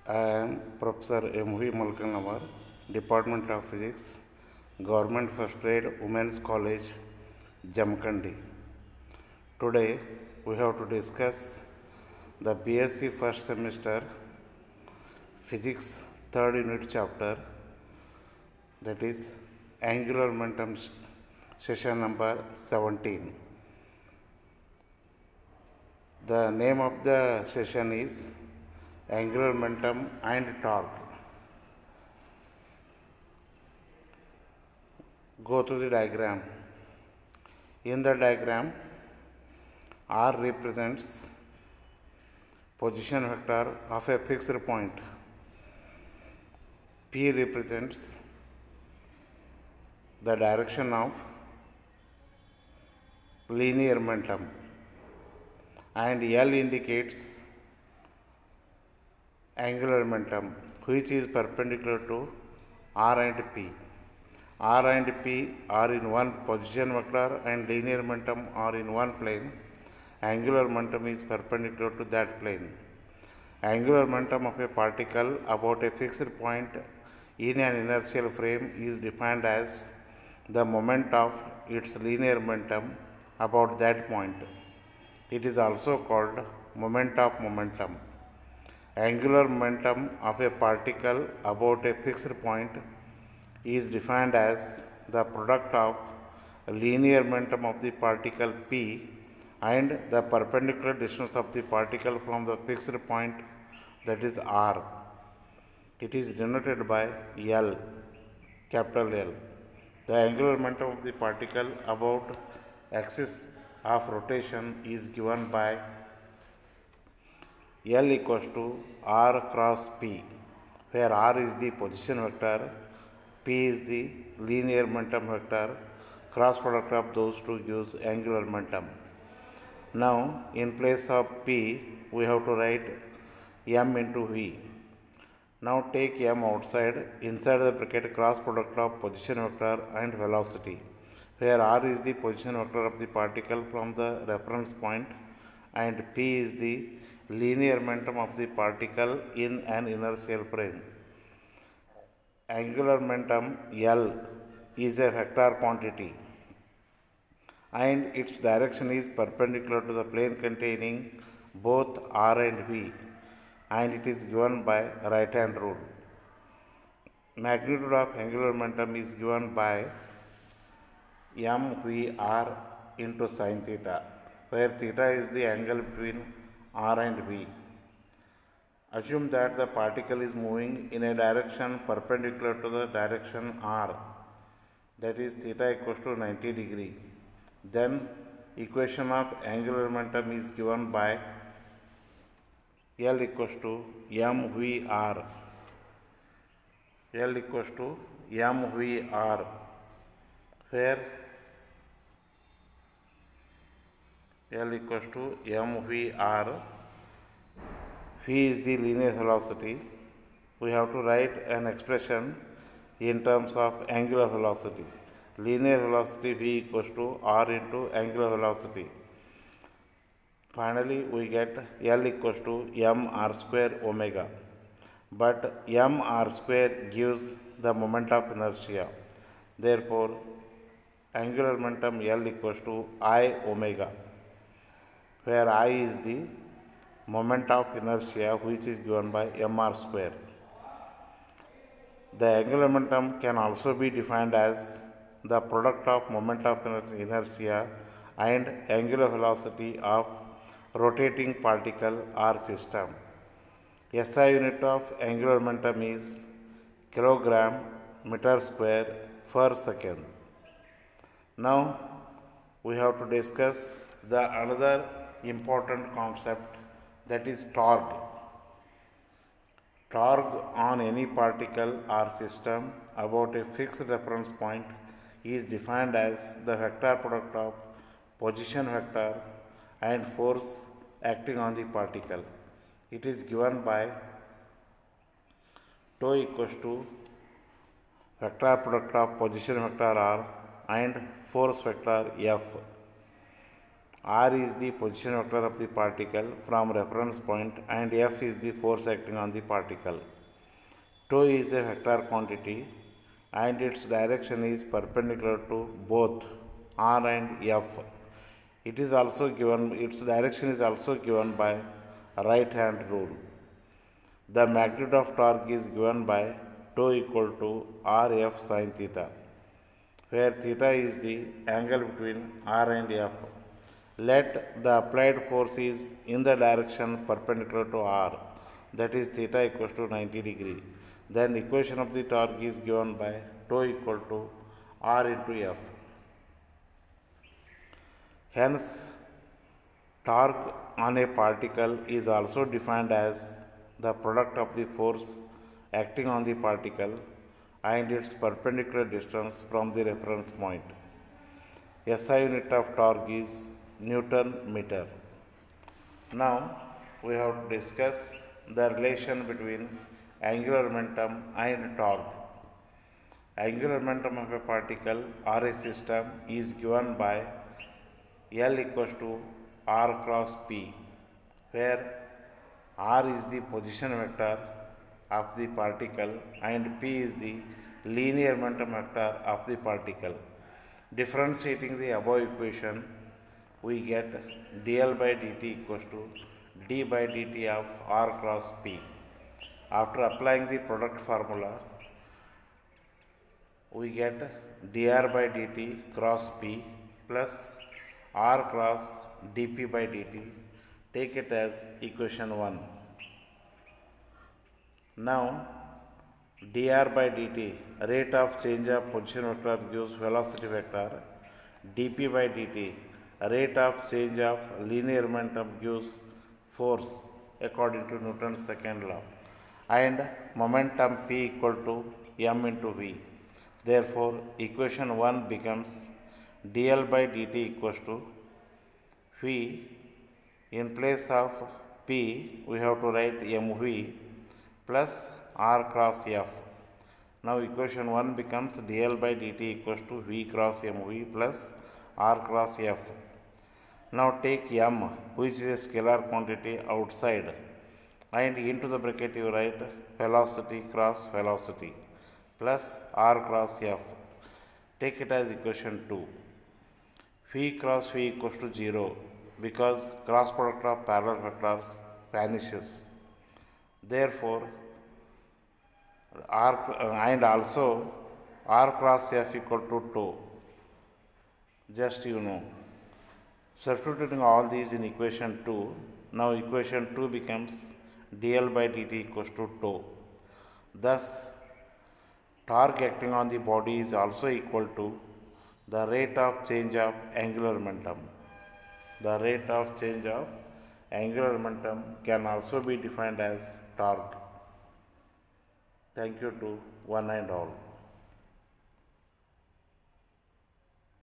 I am Professor M.V. Malkanamar, Department of Physics, Government First Grade Women's College, Jamkandi. Today we have to discuss the BSc first semester Physics third unit chapter, that is angular momentum, session number 17. The name of the session is angular momentum and torque. Go to the diagram. In the diagram, R represents position vector of a fixed point. P represents the direction of linear momentum, and L indicates angular momentum, which is perpendicular to R and P. R and P are in one position vector and linear momentum are in one plane. Angular momentum is perpendicular to that plane. Angular momentum of a particle about a fixed point in an inertial frame is defined as the moment of its linear momentum about that point. It is also called moment of momentum. Angular momentum of a particle about a fixed point is defined as the product of linear momentum of the particle P and the perpendicular distance of the particle from the fixed point, that is R. It is denoted by L, capital L. The angular momentum of the particle about axis of rotation is given by L equals to R cross P, where R is the position vector, P is the linear momentum vector. Cross product of those two gives angular momentum. Now, in place of P, we have to write M into V. Now take M outside. Inside the bracket, cross product of position vector and velocity, where R is the position vector of the particle from the reference point and P is the linear momentum of the particle in an inertial frame. Angular momentum L is a vector quantity and its direction is perpendicular to the plane containing both R and V, and it is given by right hand rule. Magnitude of angular momentum is given by mvr into sin theta, where theta is the angle between R and V. Assume that the particle is moving in a direction perpendicular to the direction R, that is theta equals to 90 degree. Then equation of angular momentum is given by L equals to mvr. L equals to mvr, where L equals to mvr. V is the linear velocity. We have to write an expression in terms of angular velocity. Linear velocity V equals to R into angular velocity. Finally, we get L equals to mr square omega. But mr square gives the moment of inertia. Therefore, angular momentum L equals to I omega, where I is the moment of inertia, which is given by mr square. The angular momentum can also be defined as the product of moment of inertia and angular velocity of rotating particle or system. SI unit of angular momentum is kilogram meter square per second. Now we have to discuss the another important concept, that is torque. Torque on any particle or system about a fixed reference point is defined as the vector product of position vector and force acting on the particle. It is given by tau equals to vector product of position vector R and force vector F. R is the position vector of the particle from reference point and F is the force acting on the particle. Tau is a vector quantity and its direction is perpendicular to both R and F. It is also given, its direction is also given by right hand rule. The magnitude of torque is given by tau equal to Rf sin theta, where theta is the angle between R and F. Let the applied force is in the direction perpendicular to R, that is theta equals to 90 degree. Then equation of the torque is given by tau equal to R into F. Hence, torque on a particle is also defined as the product of the force acting on the particle and its perpendicular distance from the reference point. SI unit of torque is Newton meter. Now, we have discussed the relation between angular momentum and torque. Angular momentum of a particle or a system is given by L equals to R cross P, where R is the position vector of the particle and P is the linear momentum vector of the particle. Differentiating the above equation, we get dl by dt equals to d by dt of R cross P. After applying the product formula, we get dr by dt cross P plus R cross dp by dt. Take it as equation 1. Now, dr by dt, rate of change of position vector gives velocity vector. dp by dt, rate of change of linear momentum gives force according to Newton's second law. And momentum P equal to m into v. Therefore, equation 1 becomes dl by dt equals to v. In place of P, we have to write mv plus R cross F. Now, equation 1 becomes dl by dt equals to v cross mv plus R cross F. Now, take m, which is a scalar quantity, outside, and into the bracket you write velocity cross velocity plus R cross F. Take it as equation 2. V cross V equals to 0 because cross product of parallel vectors vanishes. Therefore, and also R cross F equal to 2. Just you know. Substituting all these in equation 2, now equation 2 becomes dl by dt equals to tau. Thus, torque acting on the body is also equal to the rate of change of angular momentum. The rate of change of angular momentum can also be defined as torque. Thank you to one and all.